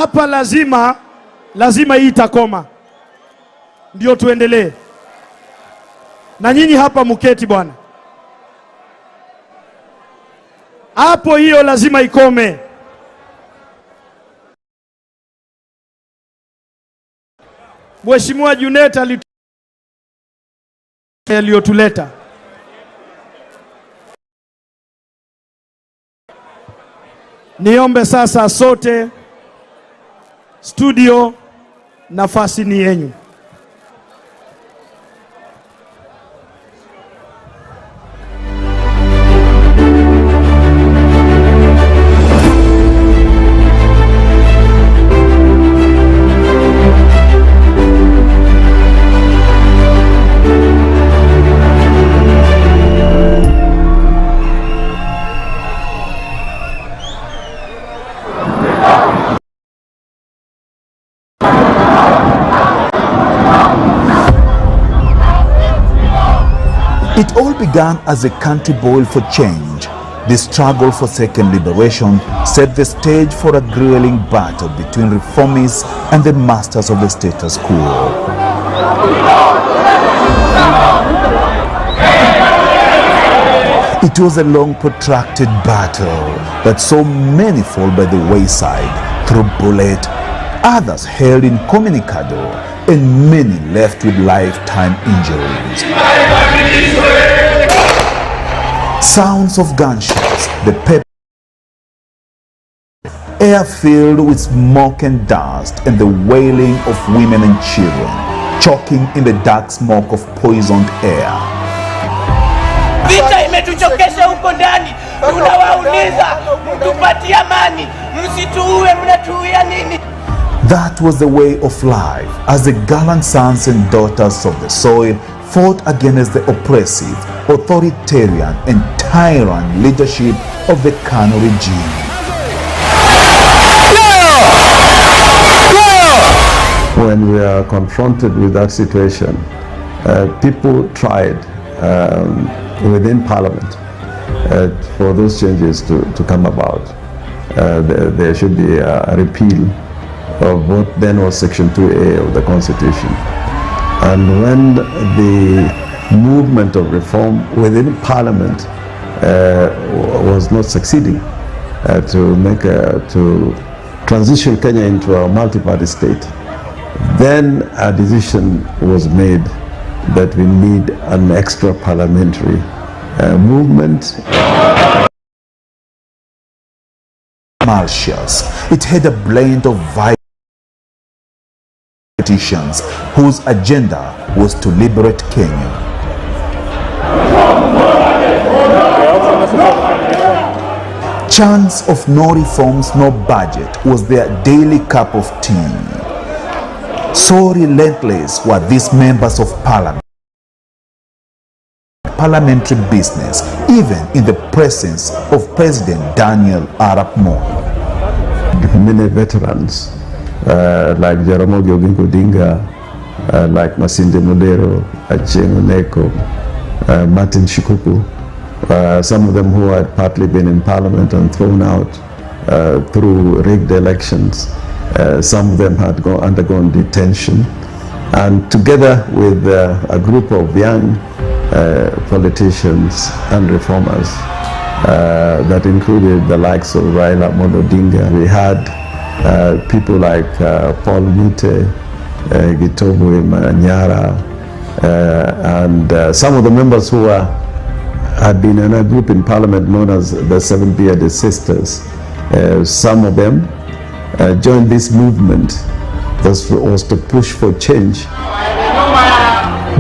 Hapa lazima hii itakoma, ndio tuendelee. Na nyinyi hapa muketi bwana, hapo hiyo lazima ikome. Mheshimiwa Junet aliyotuleta. Niombe sasa sote studio, nafasi ni yenyu. It all began as a country boiled for change. The struggle for second liberation set the stage for a grueling battle between reformists and the masters of the status quo. It was a long, protracted battle that saw many fall by the wayside through bullet, others held incommunicado, and many left with lifetime injuries. Sounds of gunshots, the pepper, air filled with smoke and dust, and the wailing of women and children, choking in the dark smoke of poisoned air. Vita imetuchokesha huko ndani, tunawauliza mtupatie amani, msituue, mnatuia nini? That was the way of life as the gallant sons and daughters of the soil fought against the oppressive, authoritarian and tyrant leadership of the Kanu regime. When we are confronted with that situation, people tried within Parliament for those changes to come about. There should be a repeal of what then was Section 2A of the Constitution. And when the movement of reform within Parliament was not succeeding to transition Kenya into a multi-party state, then a decision was made that we need an extra parliamentary movement. Malicious. It had a blend of violent politicians whose agenda was to liberate Kenya. Chants of no reforms, no budget was their daily cup of tea. So relentless were these members of Parliament. Parliamentary business, even in the presence of President Daniel Arap Moi. Many veterans like Jaramogi Oginga Odinga, like Masinde Muliro, Achieng' Oneko, Martin Shikuku, some of them who had partly been in Parliament and thrown out through rigged elections. Some of them had undergone detention, and together with a group of young politicians and reformers that included the likes of Raila Odinga. We had people like Paul Mute, Gitobu Manyara, and some of the members who had been in a group in Parliament known as the Seven Bearded Sisters. Some of them joined this movement that was to push for change.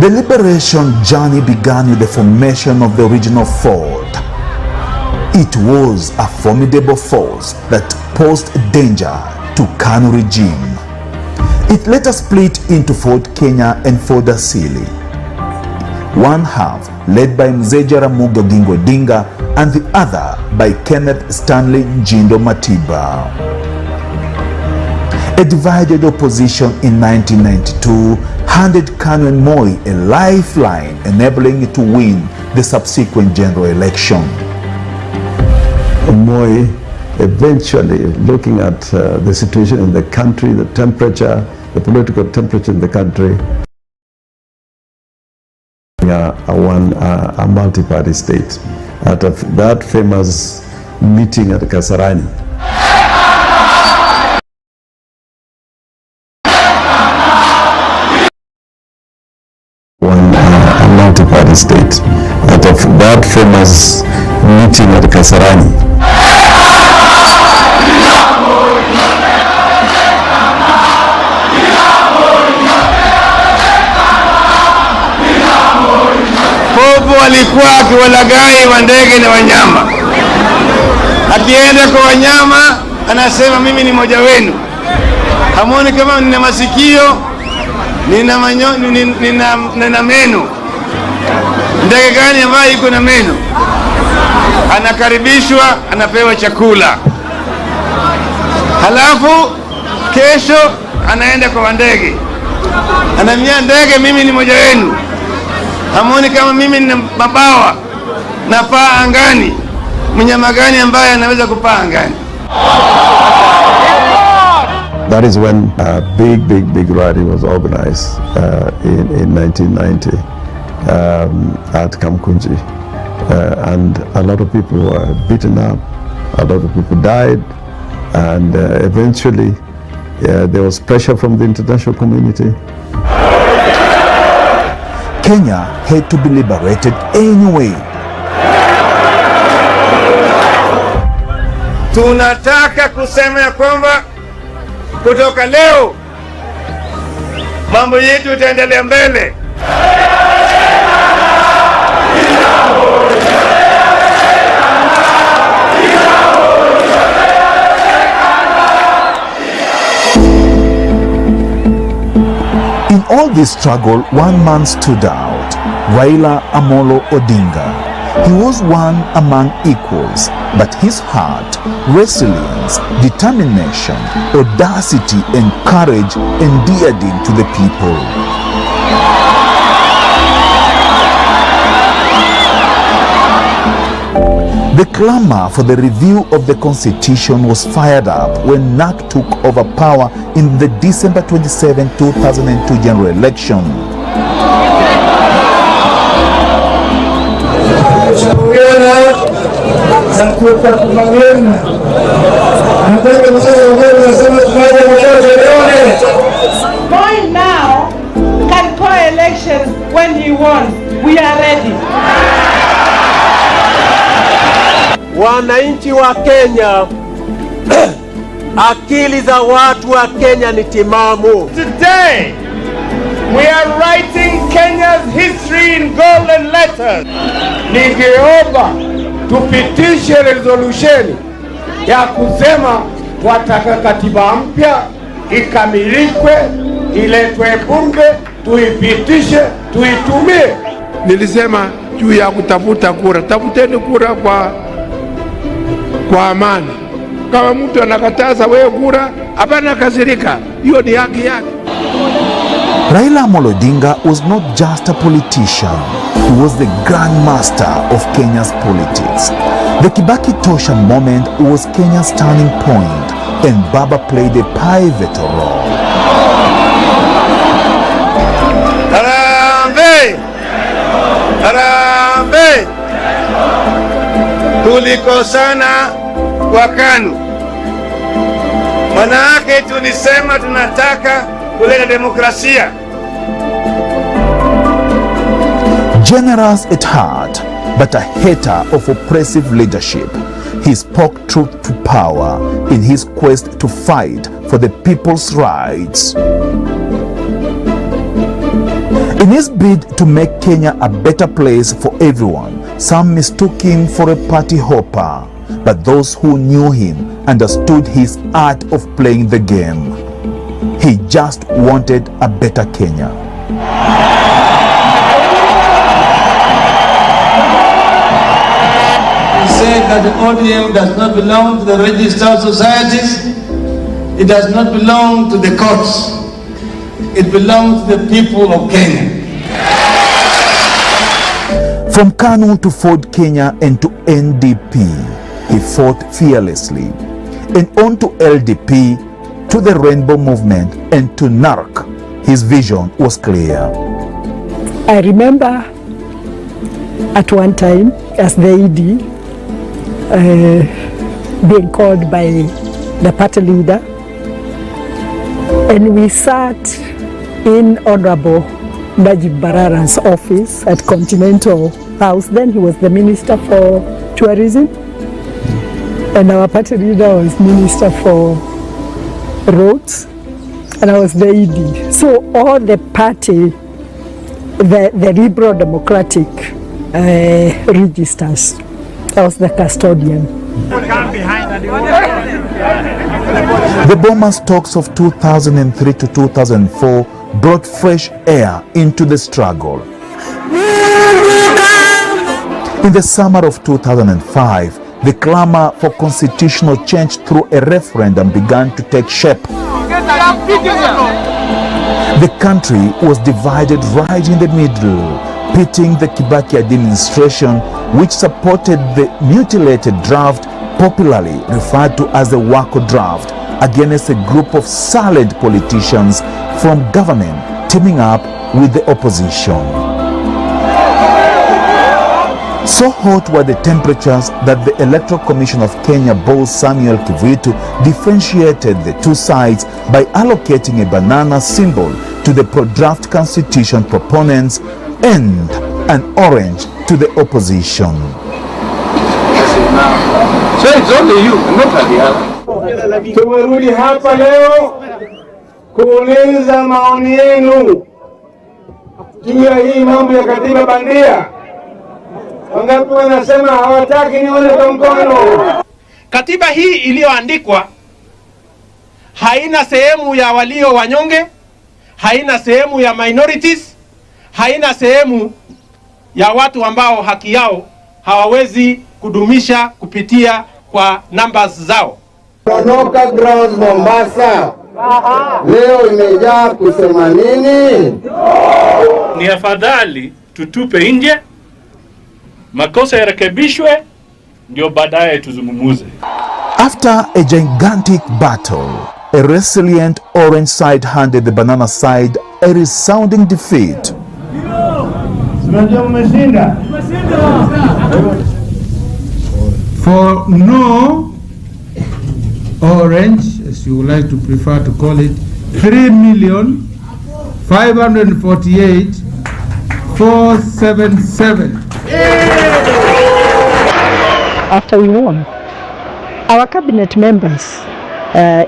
The liberation journey began with the formation of the regional fort. It was a formidable force that posed danger to Kanu regime. It later split into Fort Kenya and Fort Asili. One half led by Mzee Jaramogi Oginga Odinga and the other by Kenneth Stanley Njindo Matiba. A divided opposition in 1992 handed Kanu and Moi a lifeline, enabling it to win the subsequent general election. Moi eventually, looking at the situation in the country, the temperature, the political temperature in the country, a multi-party state. Out of that famous meeting at Kasarani, a multi-party state. Out of that famous meeting at Kasarani, Popo alikuwa akiwalaghai wa ndege na wanyama. Akienda kwa wanyama anasema mimi ni mmoja wenu. Hamuoni kama nina masikio, nina meno? Ndege gani ambayo iko na meno? Anakaribishwa, anapewa chakula. Halafu kesho anaenda kwa ndege. Anamwambia ndege, mimi ni mmoja wenu. Hamuoni kama mimi nina mabawa, napaa angani? Mnyama gani ambaye anaweza kupaa angani? That is when a big rally was organized in 1990 at Kamkunji. And a lot of people were beaten up, a lot of people died, and eventually there was pressure from the international community. Kenya had to be liberated anyway. Tunataka kusema ya kwamba kutoka leo mambo yetu itaendelea mbele. In all this struggle, one man stood out, Raila Amolo Odinga. He was one among equals, but his heart, resilience, determination, audacity and courage endeared him to the people. The clamor for the review of the Constitution was fired up when NAC took over power in the December 27, 2002 general election. Going now can call elections when he wants. We are ready. Wananchi wa Kenya, akili za watu wa Kenya ni timamu. Today we are writing Kenya's history in golden letters. Ningeomba tupitishe resolution ya kusema wataka katiba mpya ikamilishwe, iletwe bunge, tuipitishe, tuitumie. Nilisema juu ya kutafuta kura, tafuteni kura kwa amani. Kama mtu anakataza wewe kura, hapana kasirika, hiyo ni haki yake. Raila Amolo Odinga was not just a politician, he was the grand master of Kenya's politics. The Kibaki Tosha moment was Kenya's turning point, and Baba played a pivotal role. Harambee! Harambee! Tulikosana kwa KANU. Manake tulisema tunataka kuleta demokrasia. Generous at heart, but a hater of oppressive leadership, he spoke truth to power in his quest to fight for the people's rights. In his bid to make Kenya a better place for everyone, some mistook him for a party hopper, but those who knew him understood his art of playing the game. He just wanted a better Kenya. He said that the ODM does not belong to the registered societies. It does not belong to the courts. It belongs to the people of Kenya. From KANU to Ford Kenya and to NDP, he fought fearlessly. and on to LDP, to the Rainbow Movement, and to NARC. His vision was clear. I remember at one time as the ED being called by the party leader, and we sat in Honorable Najib Balala's office at Continental House. Then he was the Minister for Tourism, and our party leader was Minister for Roads, and I was the ED. So all the party, the Liberal Democratic registers, I was the custodian. The Bomas talks of 2003 to 2004 brought fresh air into the struggle. In the summer of 2005, the clamor for constitutional change through a referendum began to take shape. The country was divided right in the middle, pitting the Kibaki administration, which supported the mutilated draft, popularly referred to as the Wako draft, against a group of silent politicians from government teaming up with the opposition. So hot were the temperatures that the Electoral Commission of Kenya boss Samuel Kivitu differentiated the two sides by allocating a banana symbol to the pro-draft constitution proponents and an orange to the opposition. So it's only you, not the other. Tumerudi hapa leo kuuliza maoni yenu juu ya hii mambo ya katiba bandia. Wangapi wanasema hawataki nione kwa mkono? Katiba hii iliyoandikwa haina sehemu ya walio wanyonge, haina sehemu ya minorities, haina sehemu ya watu ambao haki yao hawawezi kudumisha kupitia kwa numbers zao. Kutoka grounds Mombasa leo imejaa kusema nini? Ni afadhali tutupe nje, makosa yarekebishwe, ndio baadaye tuzungumuze. After a gigantic battle, a resilient orange side handed the banana side a resounding defeat. For no, orange, as you would like to prefer to call it, 3,548,477. After we won, our cabinet members,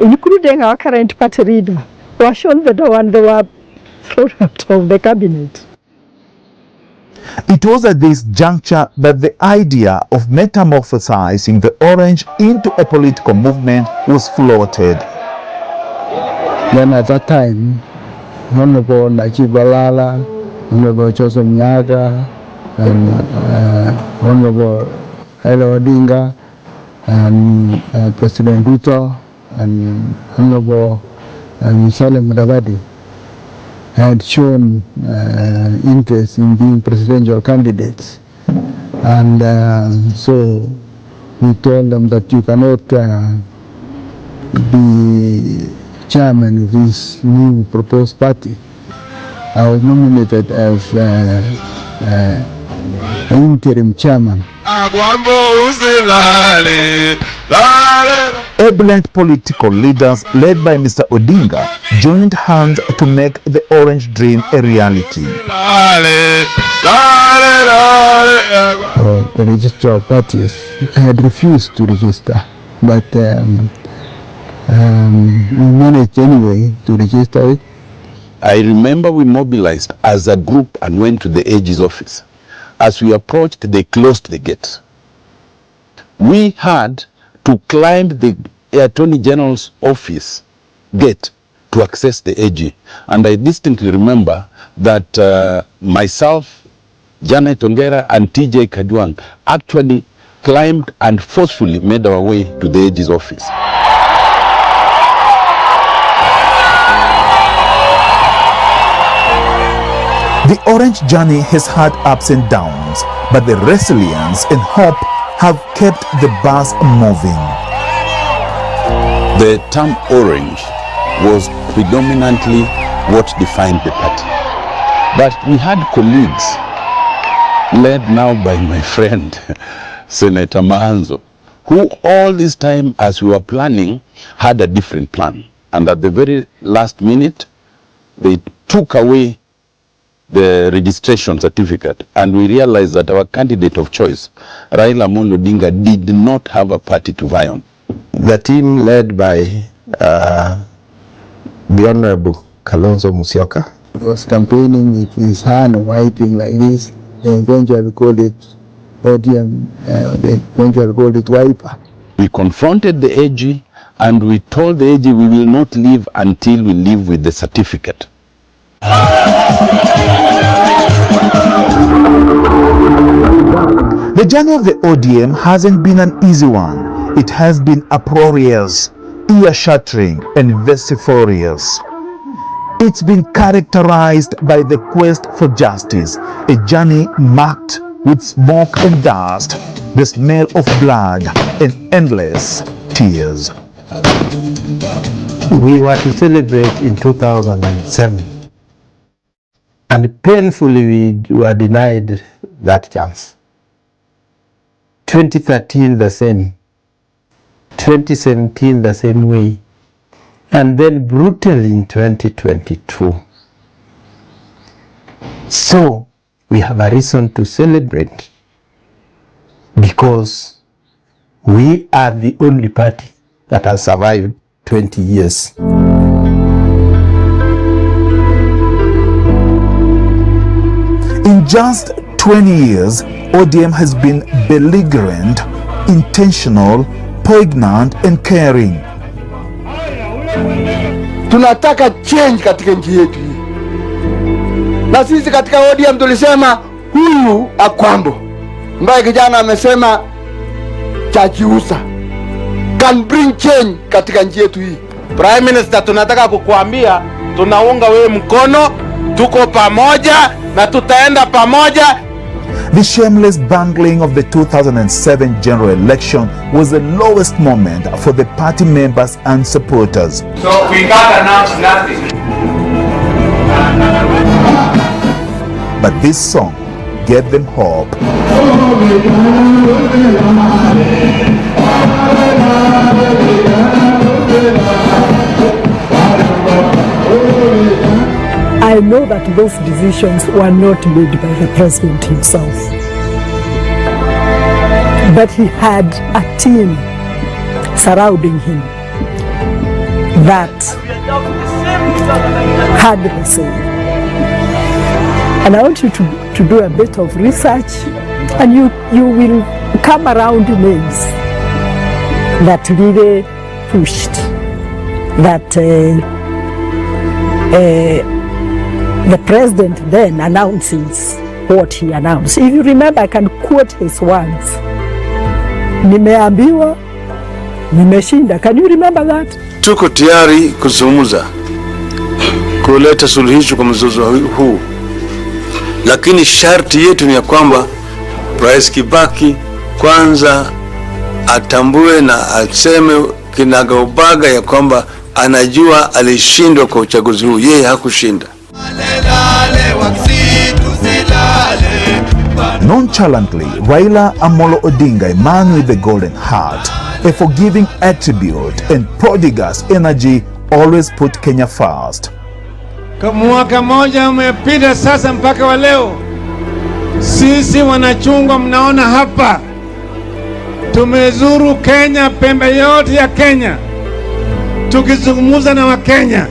including our current party leader, were shown the door and they were thrown out of the cabinet. It was at this juncture that the idea of metamorphosizing the orange into a political movement was floated. Then at that time, Honorable Najib Balala, Honorable Joseph Nyaga, and Honorable Raila Odinga, and President Ruto, and Honorable Salim Mudavadi had shown interest in being presidential candidates, and so we told them that you cannot be chairman of this new proposed party. I was nominated as interim chairman. Ebullient political leaders led by Mr. Odinga joined hands to make the orange dream a reality. The registrar of parties had refused to register, but we managed anyway to register it. I remember we mobilized as a group and went to the AG's office. As we approached, they closed the gate. We had to climb the Attorney General's office gate to access the AG. And I distinctly remember that myself, Janet Ongera, and TJ Kadwang actually climbed and forcefully made our way to the AG's office. The orange journey has had ups and downs, but the resilience and hope have kept the bus moving. the term orange was predominantly what defined the party. But we had colleagues, led now by my friend, Senator Mahanzo, who all this time as we were planning had a different plan. And at the very last minute, they took away the registration certificate, and we realized that our candidate of choice, Raila Odinga, did not have a party to vie on. The team led by the Honorable Kalonzo Musyoka was campaigning with his hand wiping like this. They eventually called it ODM, they eventually called it wiper. We confronted the AG and we told the AG we will not leave until we leave with the certificate. The journey of the ODM hasn't been an easy one. It has been uproarious, ear-shattering, and vociferous. It's been characterized by the quest for justice, a journey marked with smoke and dust, the smell of blood, and endless tears. We were to celebrate in 2007, and painfully we were denied that chance. 2013 the same, 2017 the same way, and then brutally in 2022. So we have a reason to celebrate, because we are the only party that has survived 20 years. In just 20 years, ODM has been belligerent, intentional, poignant, and caring. Tunataka change katika nchi yetu hii. Na sisi katika ODM tulisema huyu Akwambo, ambaye kijana amesema chajiusa, can bring change katika nchi yetu hii. Prime Minister, tunataka kukuambia tunaunga wewe mkono, tuko pamoja na tutaenda pamoja. The shameless bungling of the 2007 general election was the lowest moment for the party members and supporters. So we can't announce nothing. But this song gave them hope. I know that those decisions were not made by the president himself, but he had a team surrounding him that had the say. And I want you to do a bit of research, and you will come around names that really pushed that the president then announces what he announced. If you remember, I can quote his words. Nimeambiwa, nimeshinda. Can you remember that? Tuko tayari kuzungumza, kuleta suluhisho kwa mzozo huu. Lakini sharti yetu ni ya kwamba Rais Kibaki kwanza atambue na aseme kinagaubaga ya kwamba anajua alishindwa kwa uchaguzi huu. Yeye hakushinda. Nonchalantly, Raila Amolo Odinga, a man with a golden heart, a forgiving attribute, and prodigious energy, always put Kenya first. Mwaka moja umepita sasa mpaka wa leo. Sisi wanachungwa mnaona hapa. Tumezuru Kenya, pembe yote ya Kenya, tukizungumza na Wakenya.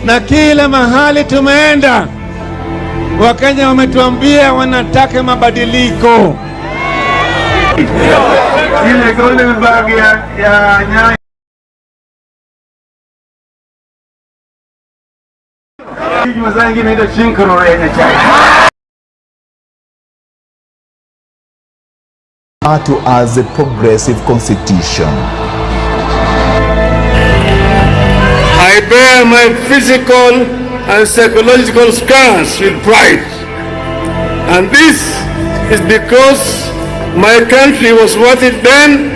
Na kila mahali tumeenda, Wakenya wametuambia wanataka mabadiliko. Ile golden bag ya nyanya to as a progressive constitution. I bear my physical and psychological scars with pride. And this is because my country was worth it then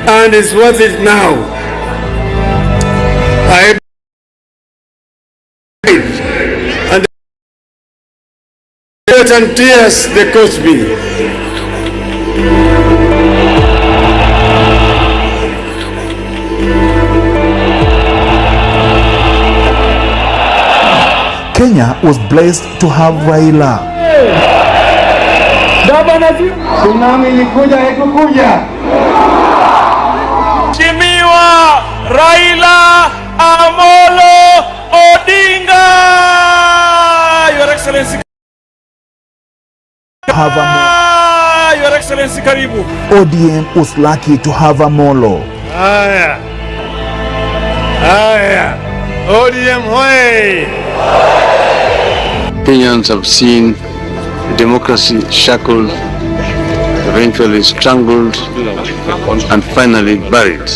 and is worth it now. I and the and tears they cost me. Kenya was blessed to have Raila. Tsunami ilikuja haikukuja. Mheshimiwa Raila Amolo Odinga. Your Excellency. Your Excellency, karibu. ODM was lucky to have Amolo. Haya. ODM hoye. Kenyans have seen democracy shackled, eventually strangled, and finally buried.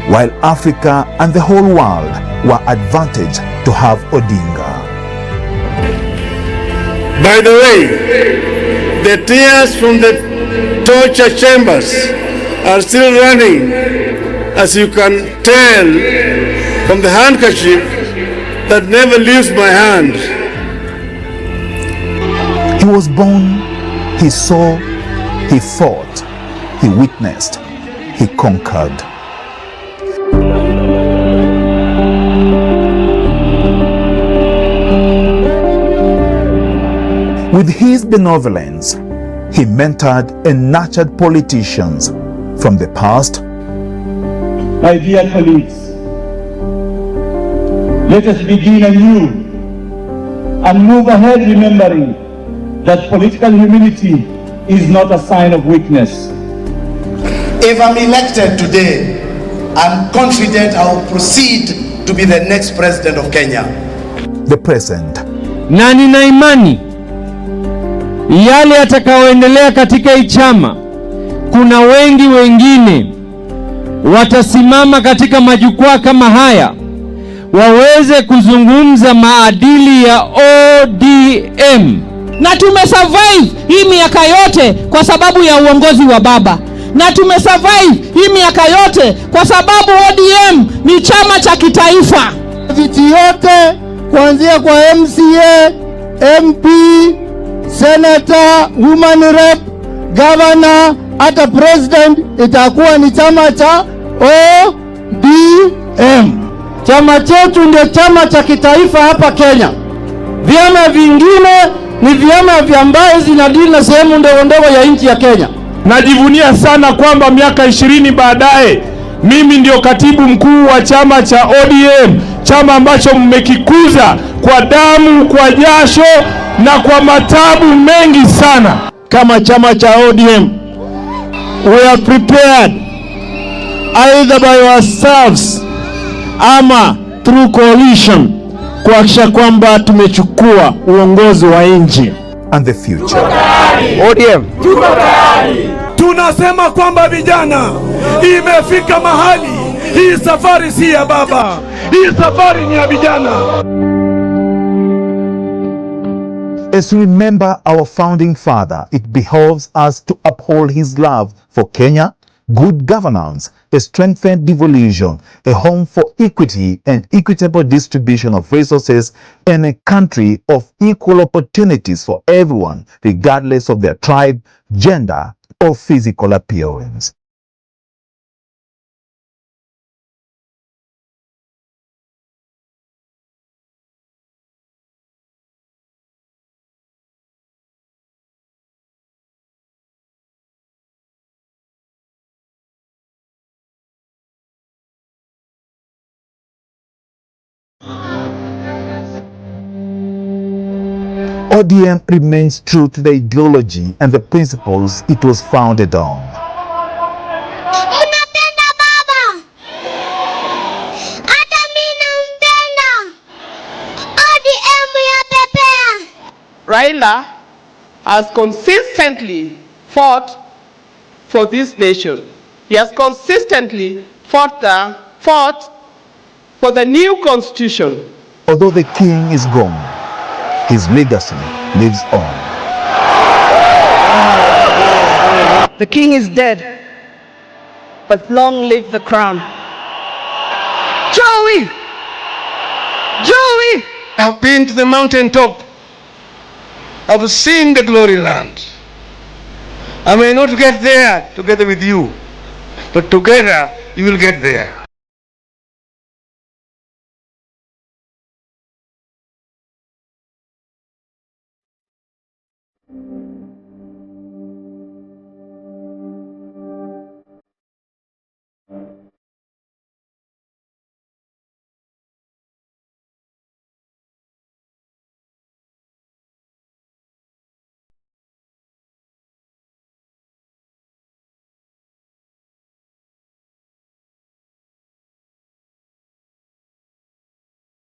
While Africa and the whole world were advantaged to have Odinga. By the way, the tears from the torture chambers are still running, as you can tell from the handkerchief that never leaves my hand. He was born, he saw, he fought, he witnessed, he conquered. With his benevolence, he mentored and nurtured politicians from the past. My dear colleagues, let us begin anew and move ahead remembering that political humility is not a sign of weakness. If I'm elected today, I'm confident I will proceed to be the next president of Kenya. The present. Na nina imani yale yatakayoendelea katika hii chama, kuna wengi wengine watasimama katika majukwaa kama haya waweze kuzungumza maadili ya ODM. Na tumesurvive hii miaka yote kwa sababu ya uongozi wa baba. Na tumesurvive hii miaka yote kwa sababu ODM ni chama cha kitaifa. Viti yote kuanzia kwa MCA, MP, Senator, Woman Rep, Governor, hata President itakuwa ni chama cha ODM. Chama chetu ndio chama cha kitaifa hapa Kenya. Vyama vingine ni vyama vya ambayo zinadili na sehemu ndogo ndogo ya nchi ya Kenya. Najivunia sana kwamba miaka 20 baadaye mimi ndio katibu mkuu wa chama cha ODM, chama ambacho mmekikuza kwa damu, kwa jasho na kwa matabu mengi sana. Kama chama cha ODM, we are prepared either by ourselves ama through coalition kuhakikisha kwamba tumechukua uongozi wa nchi and the future. ODM tunasema kwamba vijana, imefika mahali hii safari si ya baba, hii safari ni ya vijana. As we remember our founding father, it behoves us to uphold his love for Kenya, good governance, a strengthened devolution, a home for equity and equitable distribution of resources, and a country of equal opportunities for everyone, regardless of their tribe, gender, or physical appearance. ODM remains true to the ideology and the principles it was founded on. Raila has consistently fought for this nation. He has consistently fought for the new constitution. Although the king is gone, his legacy lives on. The king is dead, but long live the crown. Joey! Joey, I've been to the mountaintop. I've seen the glory land. I may not get there together with you, but together you will get there.